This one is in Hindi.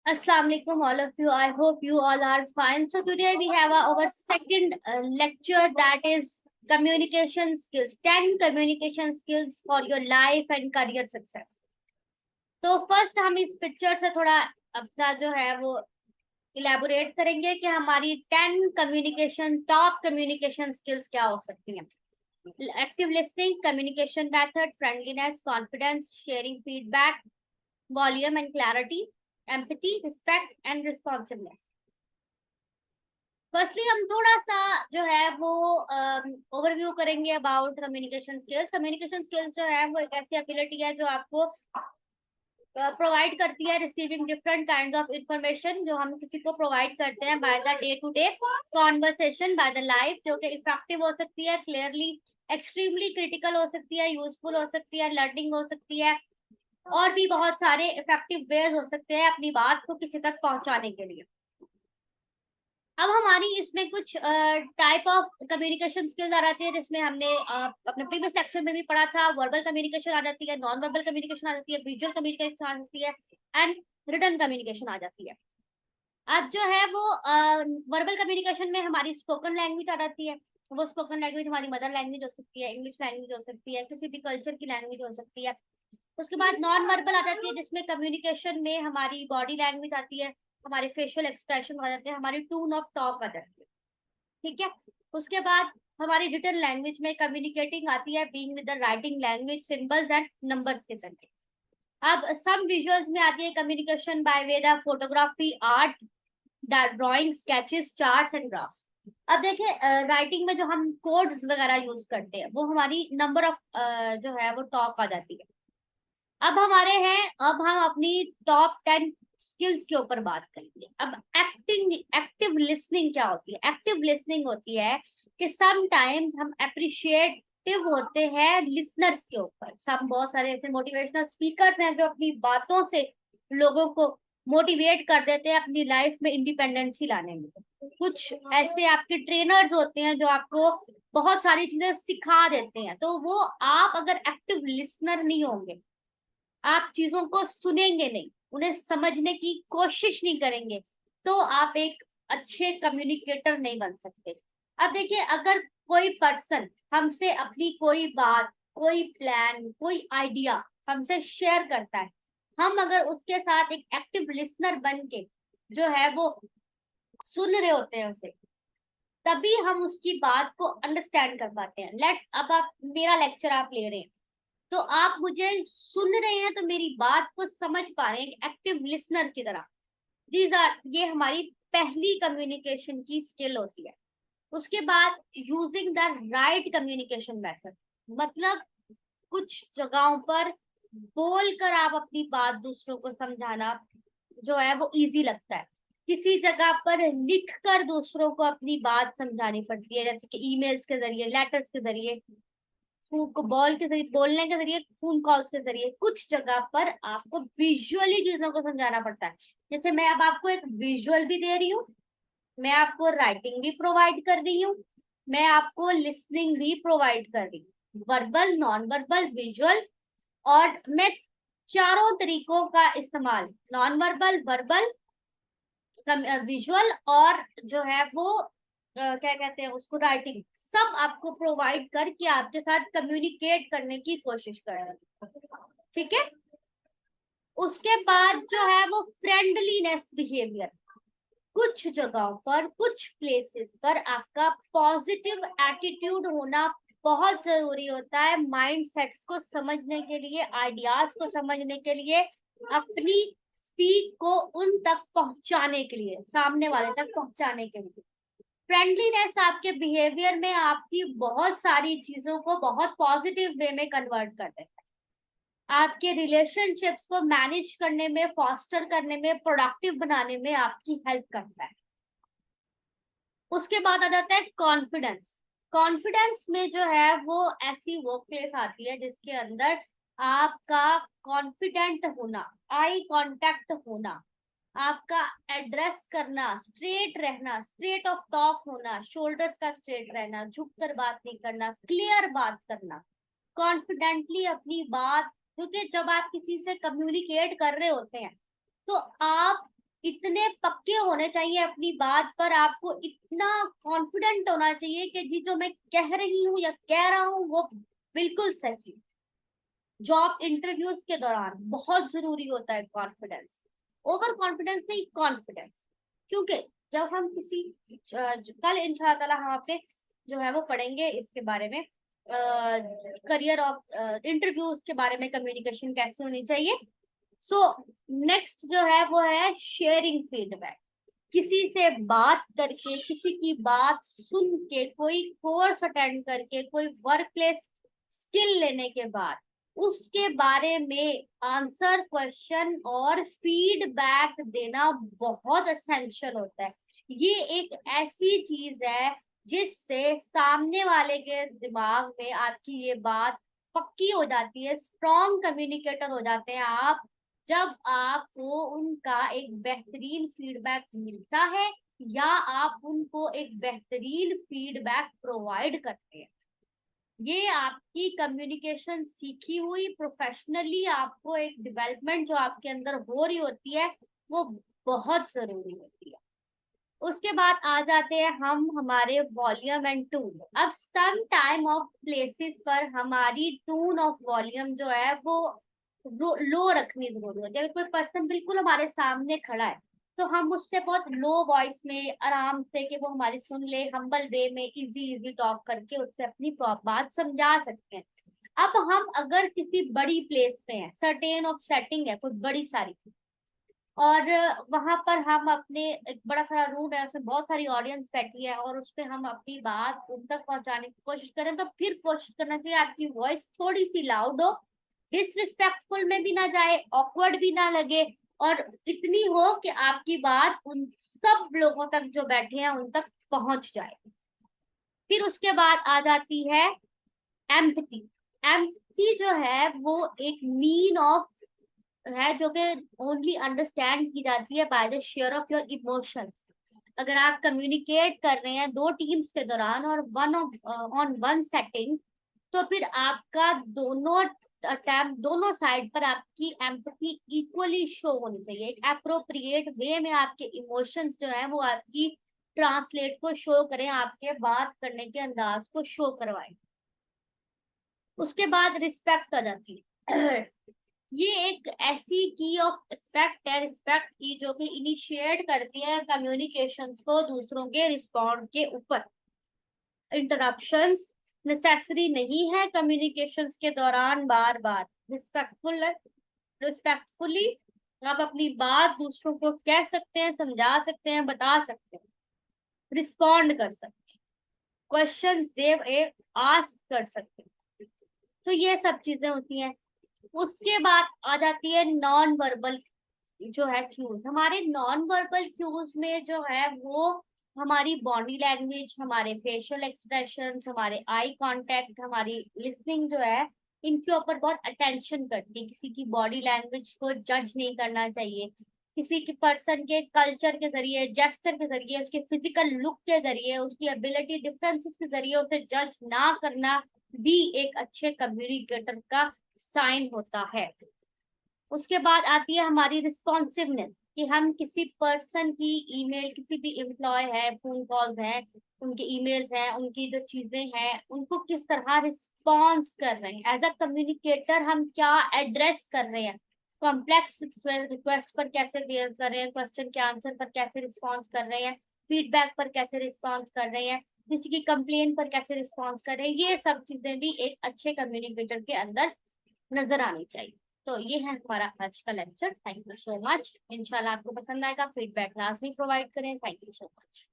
Assalamu alaikum, all of you. I hope you all are fine. So today we have our second lecture, that is communication skills. 10 communication skills for your life and career success. तो फर्स्ट हम इस पिक्चर से थोड़ा अपना जो है वो इलेबोरेट करेंगे कि हमारी 10 कम्युनिकेशन टॉप कम्युनिकेशन स्किल्स क्या हो सकती हैं. Active listening, communication method, friendliness, confidence, sharing feedback, volume and clarity, empathy, respect and responsiveness. Firstly हम थोड़ा सा जो है वो ओवरव्यू करेंगे about communication skills. Communication skills जो है वो एक ऐसी एबिलिटी है जो आपको प्रोवाइड करती है receiving different kind of information जो हम किसी को प्रोवाइड करते हैं by the day to day conversation, by the life, जो कि इफेक्टिव हो सकती है, क्लियरली, एक्सट्रीमली क्रिटिकल हो सकती है, यूजफुल हो सकती है, लर्निंग हो सकती है, और भी बहुत सारे इफेक्टिव वेज हो सकते हैं अपनी बात को किसी तक पहुंचाने के लिए. अब हमारी इसमें कुछ टाइप ऑफ कम्युनिकेशन स्किल्स आ जाती है जिसमें हमने अपने प्रीवियस लेक्चर में भी पढ़ा था. वर्बल कम्युनिकेशन आ जाती है, नॉन वर्बल कम्युनिकेशन आ जाती है, विजुअल कम्युनिकेशन आ जाती है एंड रिटन कम्युनिकेशन आ जाती है. अब जो है वो वर्बल कम्युनिकेशन में हमारी स्पोकन लैंग्वेज आ जाती है. वो स्पोकन लैंग्वेज हमारी मदर लैंग्वेज हो सकती है, इंग्लिश लैंग्वेज हो सकती है, किसी भी कल्चर की लैंग्वेज हो सकती है. उसके बाद नॉन वर्बल आ जाती है जिसमें कम्युनिकेशन में हमारी बॉडी लैंग्वेज आती है, हमारे फेशियल एक्सप्रेशन आ जाते हैं, हमारी टोन ऑफ टॉक आ जाती है. ठीक है. उसके बाद हमारी रिटन लैंग्वेज में कम्युनिकेटिंग आती है being with the writing language, symbols and numbers के जरिए. अब सम विजुअल्स में आती है communication by way the photography, art, drawing, sketches, charts and graphs. अब देखिए राइटिंग में जो हम कोड्स वगैरह यूज करते हैं वो हमारी नंबर ऑफ जो है वो टॉक आ जाती है. अब हम अपनी टॉप 10 स्किल्स के ऊपर बात करेंगे. अब एक्टिव लिसनिंग क्या होती है? एक्टिव लिसनिंग होती है कि सम टाइम्स हम अप्रिशिएटिव होते हैं लिसनर्स के ऊपर. सब बहुत सारे ऐसे मोटिवेशनल स्पीकर्स हैं जो अपनी बातों से लोगों को मोटिवेट कर देते हैं अपनी लाइफ में इंडिपेंडेंसी लाने में. कुछ ऐसे आपके ट्रेनर्स होते हैं जो आपको बहुत सारी चीजें सिखा देते हैं. तो वो आप अगर एक्टिव लिसनर नहीं होंगे, आप चीजों को सुनेंगे नहीं, उन्हें समझने की कोशिश नहीं करेंगे, तो आप एक अच्छे कम्युनिकेटर नहीं बन सकते. अब देखिए, अगर कोई पर्सन हमसे अपनी कोई बात, कोई प्लान, कोई आइडिया हमसे शेयर करता है, हम अगर उसके साथ एक एक्टिव लिसनर बन के जो है वो सुन रहे होते हैं उसे, तभी हम उसकी बात को अंडरस्टैंड कर पाते हैं. अब आप मेरा लेक्चर आप ले रहे हैं तो आप मुझे सुन रहे हैं, तो मेरी बात को समझ पा रहे हैं एक्टिव लिसनर की तरह. ये हमारी पहली कम्युनिकेशन की स्किल होती है. उसके बाद using the right communication method, मतलब कुछ जगहों पर बोलकर आप अपनी बात दूसरों को समझाना जो है वो इजी लगता है. किसी जगह पर लिख कर दूसरों को अपनी बात समझानी पड़ती है, जैसे कि ईमेल्स के जरिए, लेटर्स के जरिए, बॉल के जरिए, बोलने के जरिए, फोन कॉल्स के जरिए. कुछ जगह पर आपको विजुअली चीजों को समझाना पड़ता है. जैसे मैं अब आपको एक विजुअल भी दे रही हूँ, मैं आपको राइटिंग भी प्रोवाइड कर रही हूँ, मैं आपको लिसनिंग भी प्रोवाइड कर रही हूँ, वर्बल, नॉन वर्बल, विजुअल. और मैं चारों तरीकों का इस्तेमाल, नॉन वर्बल, वर्बल, विजुअल और जो है वो क्या कहते हैं उसको, राइटिंग, सब आपको प्रोवाइड करके आपके साथ कम्युनिकेट करने की कोशिश कर रहे हैं. ठीक है. उसके बाद जो है वो फ्रेंडलीनेस बिहेवियर. कुछ जगहों पर, कुछ प्लेसेस पर आपका पॉजिटिव एटीट्यूड होना बहुत जरूरी होता है, माइंड सेट्स को समझने के लिए, आइडियाज को समझने के लिए, अपनी स्पीक को उन तक पहुंचाने के लिए, सामने वाले तक पहुंचाने के लिए. फ्रेंडलीनेस आपके बिहेवियर में आपकी बहुत सारी चीजों को बहुत पॉजिटिव वे में कन्वर्ट कर देता है. आपके रिलेशनशिप्स को मैनेज करने में, फॉस्टर करने में, प्रोडक्टिव बनाने में आपकी हेल्प करता है. उसके बाद आ जाता है कॉन्फिडेंस. कॉन्फिडेंस में जो है वो ऐसी वर्क प्लेस आती है जिसके अंदर आपका कॉन्फिडेंट होना, आई कांटेक्ट होना, आपका एड्रेस करना, स्ट्रेट रहना, स्ट्रेट ऑफ टॉक होना, शोल्डर्स का स्ट्रेट रहना, झुक कर बात नहीं करना, क्लियर बात करना, कॉन्फिडेंटली अपनी बात. क्योंकि जब आप किसी से कम्युनिकेट कर रहे होते हैं तो आप इतने पक्के होने चाहिए अपनी बात पर, आपको इतना कॉन्फिडेंट होना चाहिए कि जी जो मैं कह रही हूँ या कह रहा हूँ वो बिल्कुल सही। जॉब इंटरव्यूज के दौरान बहुत जरूरी होता है कॉन्फिडेंस, ओवर कॉन्फिडेंस नहीं, कॉन्फिडेंस। क्योंकि जब हम किसी कल इंशाल्लाह ताला हम अपने जो है वो पढ़ेंगे इसके बारे में, करियर ऑफ इंटरव्यूज के बारे में, कम्युनिकेशन कैसे होनी चाहिए। सो नेक्स्ट जो है वो है शेयरिंग फीडबैक। किसी से बात करके, किसी की बात सुन के, कोई कोर्स अटेंड करके, कोई वर्क प्लेस स्किल लेने के बाद उसके बारे में आंसर क्वेश्चन और फीडबैक देना बहुत असेंशियल होता है। ये एक ऐसी चीज है जिससे सामने वाले के दिमाग में आपकी ये बात पक्की हो जाती है, स्ट्रॉन्ग कम्युनिकेटर हो जाते हैं आप, जब आपको उनका एक बेहतरीन फीडबैक मिलता है या आप उनको एक बेहतरीन फीडबैक प्रोवाइड करते हैं। ये आपकी कम्युनिकेशन सीखी हुई प्रोफेशनली आपको एक डेवलपमेंट जो आपके अंदर हो रही होती है वो बहुत जरूरी होती है। उसके बाद आ जाते हैं हम हमारे वॉल्यूम एंड टून। अब सम टाइम ऑफ प्लेसेस पर हमारी टून ऑफ वॉल्यूम जो है वो लो रखनी जरूरी होती है। अगर कोई पर्सन बिल्कुल हमारे सामने खड़ा है तो हम उससे बहुत लो वॉइस में आराम से कि वो हमारी सुन ले, हम्बल वे में इजी इजी टॉक करके उससे अपनी बात समझा सकते हैं। अब हम अगर किसी बड़ी प्लेस पे हैं, सर्टेन ऑफ सेटिंग है कोई बड़ी सारी, और वहां पर हम अपने एक बड़ा सारा रूम है, उसमें बहुत सारी ऑडियंस बैठी है और उस पे हम अपनी बात उन तक पहुंचाने की कोशिश करें, तो फिर कोशिश करना चाहिए आपकी वॉइस थोड़ी सी लाउड हो, डिसरिस्पेक्टफुल में भी ना जाए, ऑकवर्ड भी ना लगे, और इतनी हो कि आपकी बात उन सब लोगों तक जो बैठे हैं उन तक पहुंच जाए। फिर उसके बाद आ जाती है एम्पथी। एम्पथी जो है वो एक मीन ऑफ है जो कि ओनली अंडरस्टैंड की जाती है by the share of your emotions. अगर आप कम्युनिकेट कर रहे हैं दो टीम्स के दौरान और वन ऑन वन सेटिंग, तो फिर आपका दोनों अटैम्प्ट, दोनों साइड पर आपकी एम्पैथी इक्वली शो होनी चाहिए। एक अप्रोप्रिएट वे में आपके इमोशंस जो है वो आपकी ट्रांसलेट को शो करें, आपके बात करने के अंदाज को शो करवाएं। उसके बाद रिस्पेक्ट आ जाती है। ये एक ऐसी की ऑफ रिस्पेक्ट है, रिस्पेक्ट की जो कि इनिशिएट करती है कम्युनिकेशंस को दूसरों के रिस्पॉन्ड के ऊपर। इंटरप्शंस नेसेसरी नहीं है कम्युनिकेशंस के दौरान। बार बार रिस्पेक्टफुली आप अपनी बात दूसरों को कह सकते हैं, समझा सकते हैं, बता सकते हैं, रिस्पॉन्ड कर सकते हैं, क्वेश्चंस देव ए आस्क कर सकते हैं। तो ये सब चीजें होती हैं। उसके बाद आ जाती है नॉन वर्बल जो है क्यूज। हमारे नॉन वर्बल क्यूज में जो है वो हमारी बॉडी लैंग्वेज, हमारे फेशियल एक्सप्रेशंस, हमारे आई कांटेक्ट, हमारी लिसनिंग जो है, इनके ऊपर बहुत अटेंशन करती है। किसी की बॉडी लैंग्वेज को जज नहीं करना चाहिए, किसी की पर्सन के कल्चर के जरिए, जेस्चर के जरिए, उसके फिजिकल लुक के जरिए, उसकी एबिलिटी डिफरेंसेस के जरिए उसे जज ना करना भी एक अच्छे कम्युनिकेटर का साइन होता है। उसके बाद आती है हमारी रिस्पॉन्सिवनेस, कि हम किसी पर्सन की ईमेल, किसी भी एम्प्लॉय है, फोन कॉल्स हैं, उनके ईमेल्स हैं, उनकी जो चीजें हैं, उनको किस तरह रिस्पॉन्स कर रहे हैं। एज अ कम्युनिकेटर हम क्या एड्रेस कर रहे हैं, कॉम्प्लेक्स रिक्वेस्ट पर कैसे बिहेव कर रहे हैं, क्वेश्चन के आंसर पर कैसे रिस्पॉन्स कर रहे हैं, फीडबैक पर कैसे रिस्पॉन्स कर रहे हैं, किसी की कंप्लेन पर कैसे रिस्पॉन्स कर रहे हैं। ये सब चीजें भी एक अच्छे कम्युनिकेटर के अंदर नजर आनी चाहिए। तो ये है हमारा आज का lecture. Thank you so much. इंशाल्लाह आपको पसंद आएगा, फीडबैक लाजमी प्रोवाइड करें। Thank you so much.